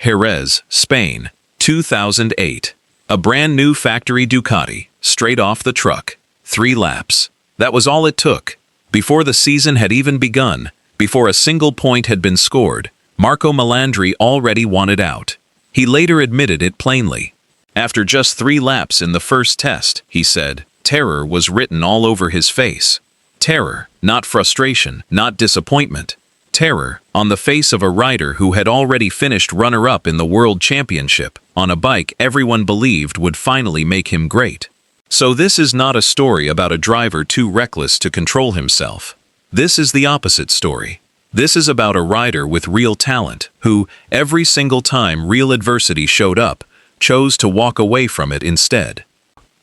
Jerez, Spain, 2008. A brand new factory Ducati, straight off the truck. 3 laps. That was all it took. Before the season had even begun, before a single point had been scored, Marco Melandri already wanted out. He later admitted it plainly. After just 3 laps in the first test, he said, terror was written all over his face. Terror, not frustration, not disappointment. Terror, on the face of a rider who had already finished runner-up in the World Championship, on a bike everyone believed would finally make him great. So this is not a story about a driver too reckless to control himself. This is the opposite story. This is about a rider with real talent, who, every single time real adversity showed up, chose to walk away from it instead.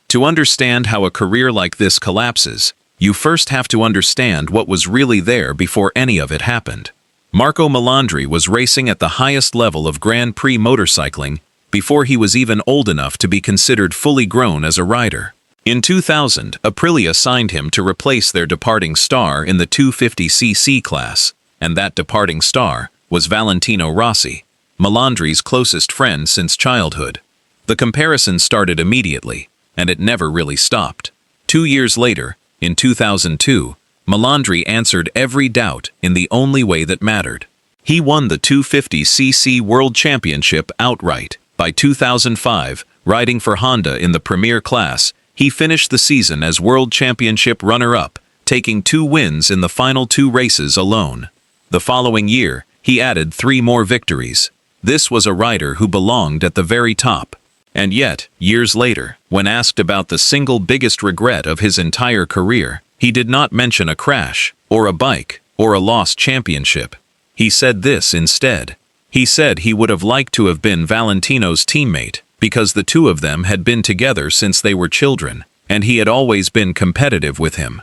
To understand how a career like this collapses, you first have to understand what was really there before any of it happened. Marco Melandri was racing at the highest level of Grand Prix motorcycling before he was even old enough to be considered fully grown as a rider. In 2000, Aprilia signed him to replace their departing star in the 250cc class, and that departing star was Valentino Rossi, Melandri's closest friend since childhood. The comparison started immediately, and it never really stopped. 2 years later, in 2002, Melandri answered every doubt in the only way that mattered. He won the 250cc World Championship outright. By 2005, riding for Honda in the Premier class, he finished the season as World Championship runner-up, taking 2 wins in the final 2 races alone. The following year, he added 3 more victories. This was a rider who belonged at the very top. And yet, years later, when asked about the single biggest regret of his entire career, he did not mention a crash, or a bike, or a lost championship. He said this instead. He said he would have liked to have been Valentino's teammate, because the 2 of them had been together since they were children, and he had always been competitive with him.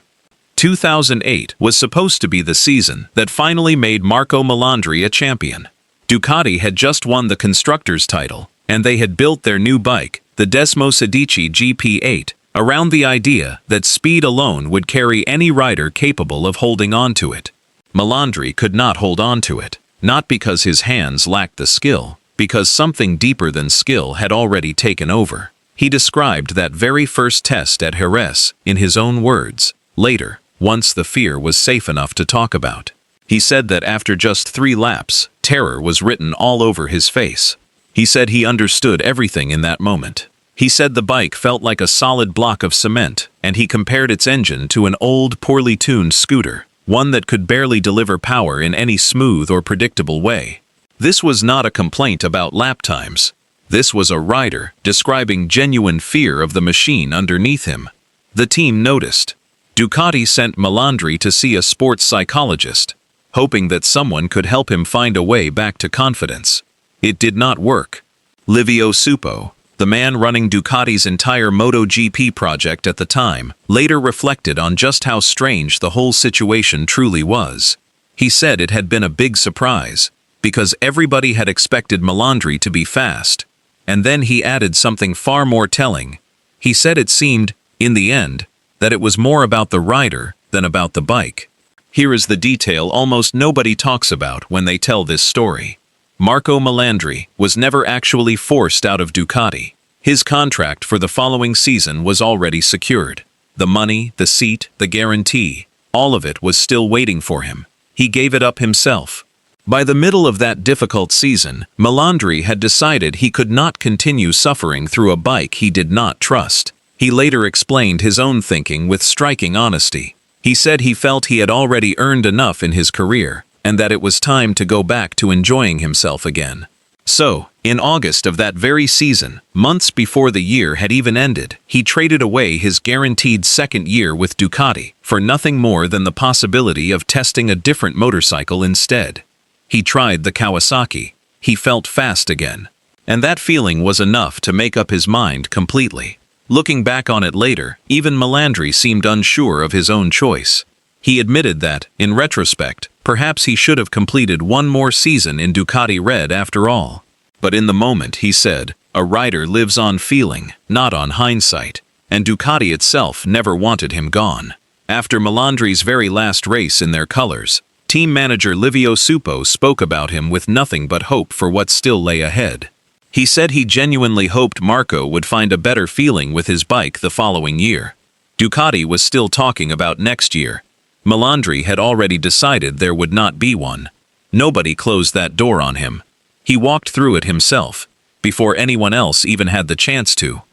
2008 was supposed to be the season that finally made Marco Melandri a champion. Ducati had just won the Constructors' title, and they had built their new bike, the Desmosedici GP8, around the idea that speed alone would carry any rider capable of holding on to it. Melandri could not hold on to it, not because his hands lacked the skill, because something deeper than skill had already taken over. He described that very first test at Jerez in his own words, later, once the fear was safe enough to talk about. He said that after just 3 laps, terror was written all over his face. He said he understood everything in that moment. He said the bike felt like a solid block of cement, and he compared its engine to an old, poorly tuned scooter, one that could barely deliver power in any smooth or predictable way. This was not a complaint about lap times. This was a rider describing genuine fear of the machine underneath him. The team noticed. Ducati sent Melandri to see a sports psychologist, hoping that someone could help him find a way back to confidence. It did not work. Livio Suppo, the man running Ducati's entire MotoGP project at the time, later reflected on just how strange the whole situation truly was. He said it had been a big surprise, because everybody had expected Melandri to be fast, and then he added something far more telling. He said it seemed, in the end, that it was more about the rider than about the bike. Here is the detail almost nobody talks about when they tell this story. Marco Melandri was never actually forced out of Ducati. His contract for the following season was already secured. The money, the seat, the guarantee, all of it was still waiting for him. He gave it up himself. By the middle of that difficult season, Melandri had decided he could not continue suffering through a bike he did not trust. He later explained his own thinking with striking honesty. He said he felt he had already earned enough in his career, and that it was time to go back to enjoying himself again. So, in August of that very season, months before the year had even ended, he traded away his guaranteed 2nd year with Ducati for nothing more than the possibility of testing a different motorcycle instead. He tried the Kawasaki. He felt fast again. And that feeling was enough to make up his mind completely. Looking back on it later, even Melandri seemed unsure of his own choice. He admitted that, in retrospect, perhaps he should have completed one more season in Ducati Red after all. But in the moment, he said, a rider lives on feeling, not on hindsight, and Ducati itself never wanted him gone. After Melandri's very last race in their colors, Team manager Livio Suppo spoke about him with nothing but hope for what still lay ahead. He said he genuinely hoped Marco would find a better feeling with his bike the following year. Ducati was still talking about next year. Melandri had already decided there would not be one. Nobody closed that door on him. He walked through it himself, before anyone else even had the chance to.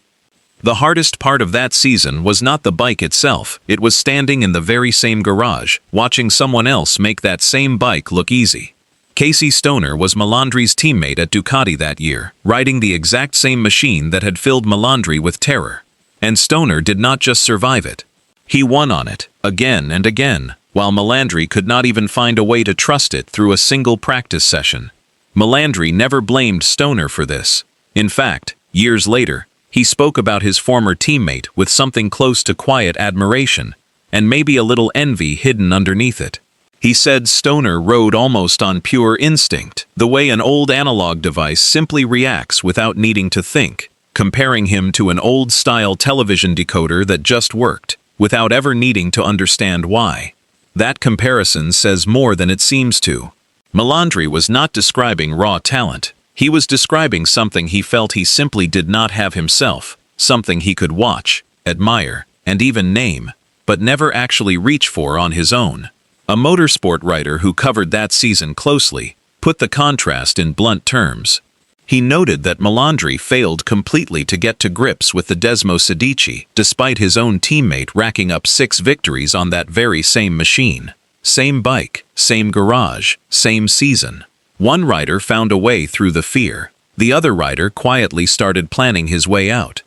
The hardest part of that season was not the bike itself, it was standing in the very same garage, watching someone else make that same bike look easy. Casey Stoner was Melandri's teammate at Ducati that year, riding the exact same machine that had filled Melandri with terror. And Stoner did not just survive it. He won on it, again and again, while Melandri could not even find a way to trust it through a single practice session. Melandri never blamed Stoner for this. In fact, years later, he spoke about his former teammate with something close to quiet admiration, and maybe a little envy hidden underneath it. He said Stoner rode almost on pure instinct, the way an old analog device simply reacts without needing to think, comparing him to an old-style television decoder that just worked, without ever needing to understand why. That comparison says more than it seems to. Melandri was not describing raw talent. He was describing something he felt he simply did not have himself, something he could watch, admire, and even name, but never actually reach for on his own. A motorsport writer who covered that season closely put the contrast in blunt terms. He noted that Melandri failed completely to get to grips with the Desmo Sedici, despite his own teammate racking up 6 victories on that very same machine. Same bike, same garage, same season. One rider found a way through the fear. The other rider quietly started planning his way out.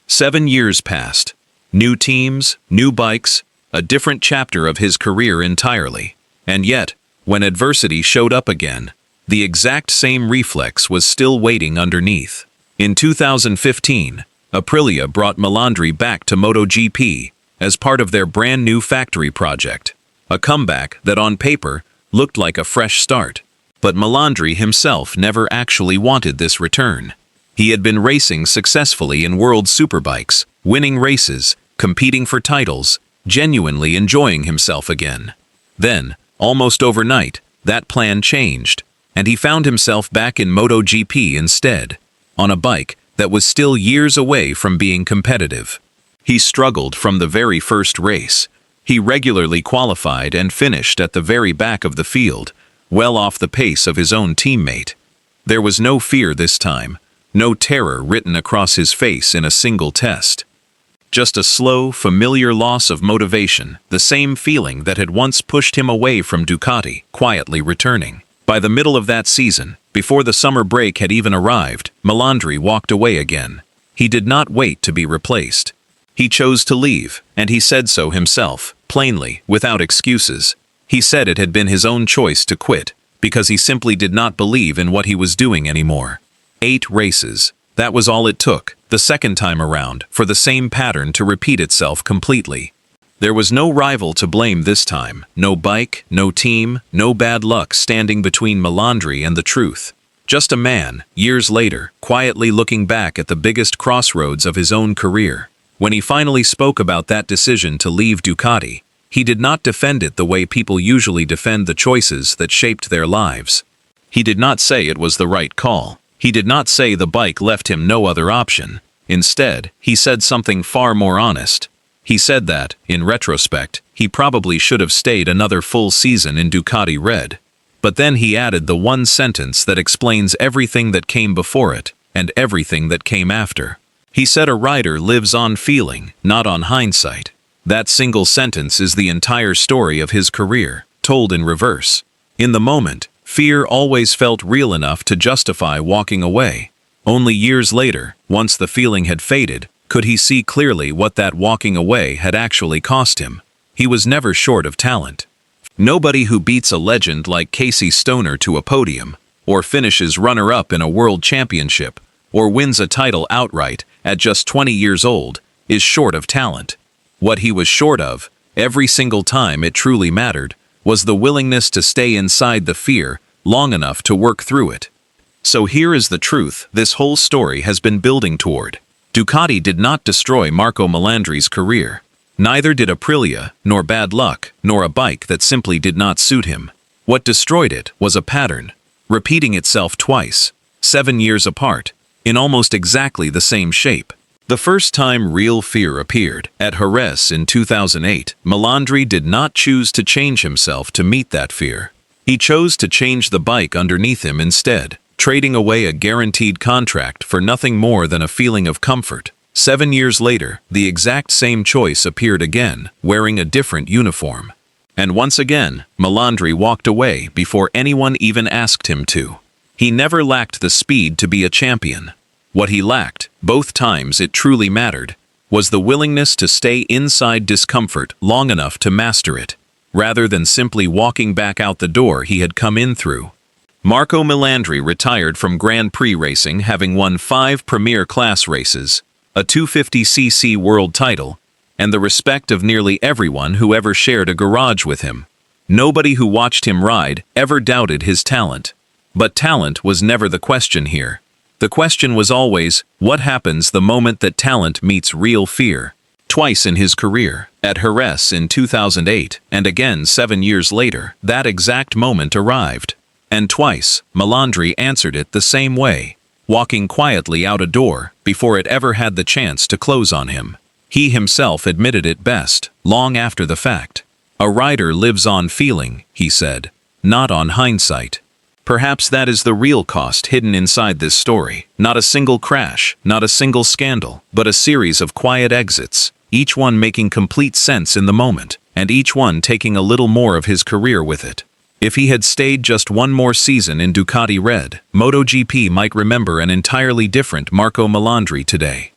7 years passed. New teams, new bikes, a different chapter of his career entirely. And yet, when adversity showed up again, the exact same reflex was still waiting underneath. In 2015, Aprilia brought Melandri back to MotoGP as part of their brand new factory project. A comeback that on paper looked like a fresh start. But Melandri himself never actually wanted this return. He had been racing successfully in World Superbikes, winning races, competing for titles, genuinely enjoying himself again. Then, almost overnight, that plan changed, and he found himself back in MotoGP instead, on a bike that was still years away from being competitive. He struggled from the very first race. He regularly qualified and finished at the very back of the field, well off the pace of his own teammate. There was no fear this time, no terror written across his face in a single test. Just a slow, familiar loss of motivation, the same feeling that had once pushed him away from Ducati, quietly returning. By the middle of that season, before the summer break had even arrived, Melandri walked away again. He did not wait to be replaced. He chose to leave, and he said so himself, plainly, without excuses. He said it had been his own choice to quit, because he simply did not believe in what he was doing anymore. 8 races. That was all it took, the second time around, for the same pattern to repeat itself completely. There was no rival to blame this time, no bike, no team, no bad luck standing between Melandri and the truth. Just a man, years later, quietly looking back at the biggest crossroads of his own career. When he finally spoke about that decision to leave Ducati, he did not defend it the way people usually defend the choices that shaped their lives. He did not say it was the right call. He did not say the bike left him no other option. Instead, he said something far more honest. He said that, in retrospect, he probably should have stayed another full season in Ducati Red. But then he added the one sentence that explains everything that came before it, and everything that came after. He said a rider lives on feeling, not on hindsight. That single sentence is the entire story of his career, told in reverse. In the moment, fear always felt real enough to justify walking away. Only years later, once the feeling had faded, could he see clearly what that walking away had actually cost him. He was never short of talent. Nobody who beats a legend like Casey Stoner to a podium, or finishes runner-up in a world championship, or wins a title outright at just 20 years old, is short of talent. What he was short of, every single time it truly mattered, was the willingness to stay inside the fear long enough to work through it. So here is the truth this whole story has been building toward. Ducati did not destroy Marco Melandri's career. Neither did Aprilia, nor bad luck, nor a bike that simply did not suit him. What destroyed it was a pattern, repeating itself twice, 7 years apart, in almost exactly the same shape. The first time real fear appeared, at Jerez in 2008, Melandri did not choose to change himself to meet that fear. He chose to change the bike underneath him instead, trading away a guaranteed contract for nothing more than a feeling of comfort. 7 years later, the exact same choice appeared again, wearing a different uniform. And once again, Melandri walked away before anyone even asked him to. He never lacked the speed to be a champion. What he lacked, both times it truly mattered, was the willingness to stay inside discomfort long enough to master it, rather than simply walking back out the door he had come in through. Marco Melandri retired from Grand Prix racing, having won 5 Premier Class races, a 250cc world title, and the respect of nearly everyone who ever shared a garage with him. Nobody who watched him ride ever doubted his talent. But talent was never the question here. The question was always, what happens the moment that talent meets real fear? Twice in his career, at Jerez in 2008, and again 7 years later, that exact moment arrived. And twice, Melandri answered it the same way, walking quietly out a door before it ever had the chance to close on him. He himself admitted it best, long after the fact. A rider lives on feeling, he said, not on hindsight. Perhaps that is the real cost hidden inside this story. Not a single crash, not a single scandal, but a series of quiet exits, each one making complete sense in the moment, and each one taking a little more of his career with it. If he had stayed just one more season in Ducati Red, MotoGP might remember an entirely different Marco Melandri today.